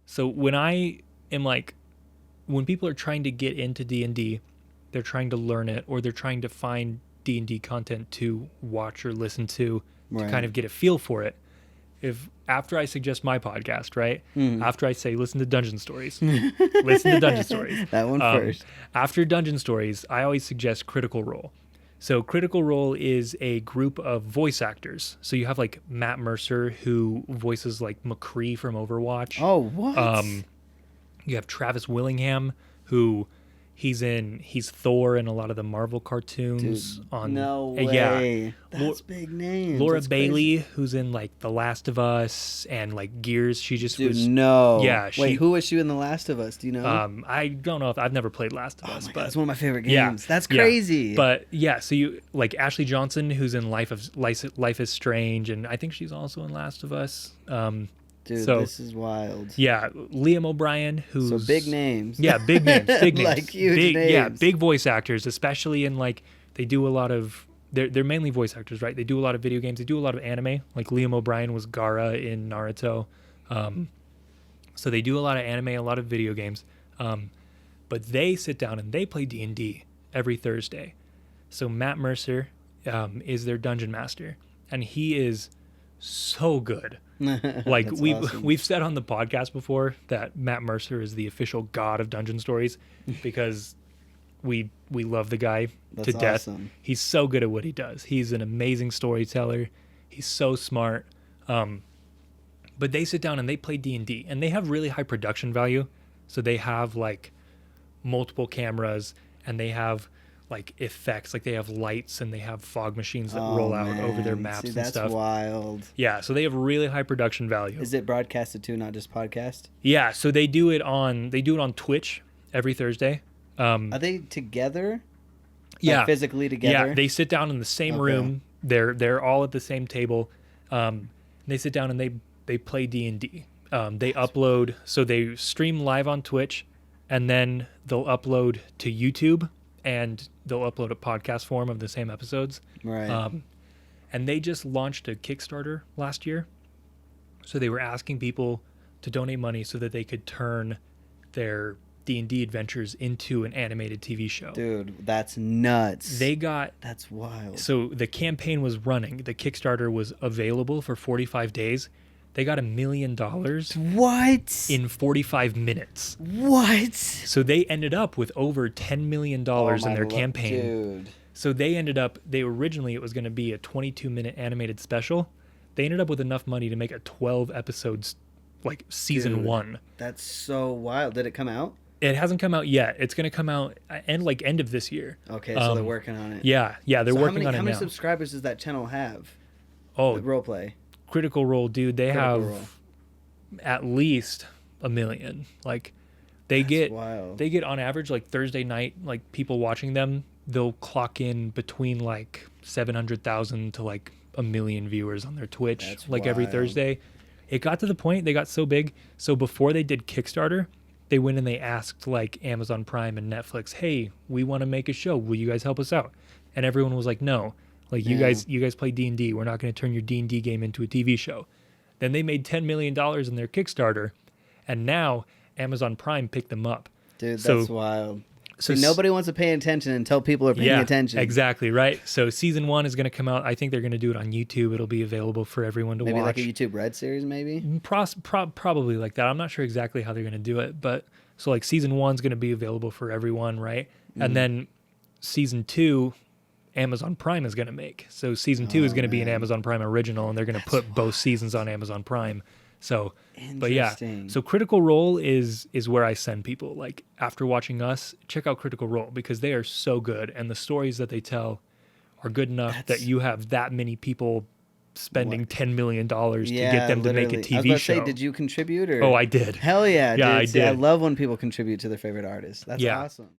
So when I am like, when people are trying to get into D&D, they're trying to learn it, or they're trying to find D&D content to watch or listen to kind of get a feel for it. If after I suggest my podcast, right? After I say listen to Dungeon Stories, listen to Dungeon Stories. That one first. After Dungeon Stories, I always suggest Critical Role. So Critical Role is a group of voice actors. So you have like Matt Mercer, who voices like McCree from Overwatch. Oh, what? You have Travis Willingham, who he's Thor in a lot of the Marvel cartoons. Dude, no way. Yeah, that's big names. Laura That's Bailey, crazy. who's in like The Last of Us and like Gears. She just Dude, was. no. Yeah. Wait, who was she in The Last of Us? Do you know? I don't know if I've never played Last of Us, God, but that's one of my favorite games. Yeah, That's crazy. Yeah. But yeah, so you like Ashley Johnson, who's in Life is Strange, and I think she's also in Last of Us. Dude, so, this is wild. Yeah, Liam O'Brien, who's So big names. Yeah, big names, big names, like huge names. Yeah, big voice actors, especially in like they do a lot of. They're mainly voice actors, right? They do a lot of video games. They do a lot of anime. Like Liam O'Brien was Gaara in Naruto. So they do a lot of anime, a lot of video games. But they sit down and they play D&D every Thursday. So Matt Mercer is their dungeon master, and he is so good. Like we've said on the podcast before that Matt Mercer is the official god of Dungeon Stories because we love the guy to death. Awesome. He's so good at what he does. He's an amazing storyteller. He's so smart. But they sit down and they play D&D, and they have really high production value. So they have like multiple cameras, and they have like effects, like they have lights and they have fog machines that roll out over their maps. See, and that's stuff. Wild. Yeah, so they have really high production value. Is it broadcasted too, not just podcast? Yeah, so they do it on Twitch every Thursday. Are they together? Yeah, like physically together. Yeah, they sit down in the same room. They're all at the same table. They sit down and they play D&D. They upload, so they stream live on Twitch, and then they'll upload to YouTube, and they'll upload a podcast form of the same episodes. Right. And they just launched a Kickstarter last year. So they were asking people to donate money so that they could turn their D&D adventures into an animated TV show. Dude, that's nuts. That's wild. So the campaign was running. The Kickstarter was available for 45 days. They got $1 million. What? In 45 minutes. What? So they ended up with over $10 million in their campaign. Dude. So originally it was going to be a 22-minute animated special. They ended up with enough money to make a 12 episodes, like season 1. That's so wild. Did it come out? It hasn't come out yet. It's going to come out end of this year. Okay, so they're working on it. Yeah, they're working on it now. How many subscribers does that channel have? Oh, Roleplay. Critical Role, dude. They have at least 1 million. Like they get on average like Thursday night, like people watching them, they'll clock in between like 700,000 to like 1 million viewers on their Twitch. That's like wild. Every Thursday. It got to the point they got so big. So before they did Kickstarter, they went and they asked like Amazon Prime and Netflix, "Hey, we want to make a show. Will you guys help us out?" And everyone was like, "No. Like you guys play D&D. We're not going to turn your D&D game into a TV show." Then they made $10 million in their Kickstarter, and now Amazon Prime picked them up. Dude, that's wild. So nobody wants to pay attention until people are paying attention. Exactly, right? So season 1 is going to come out. I think they're going to do it on YouTube. It'll be available for everyone to watch. Maybe like a YouTube Red series, maybe? Probably like that. I'm not sure exactly how they're going to do it, but so like season 1's going to be available for everyone, right? And then season 2, Amazon Prime is going to make. So season 2 is going to be an Amazon Prime original, and they're going to put both seasons on Amazon Prime. So, but yeah, so Critical Role is where I send people. Like after watching us, check out Critical Role because they are so good, and the stories that they tell are good enough that you have that many people spending $10 million to get them to make a TV show. I was about to say, did you contribute? Or? Oh, I did. Hell yeah, dude. Yeah, I did. I love when people contribute to their favorite artists. That's awesome.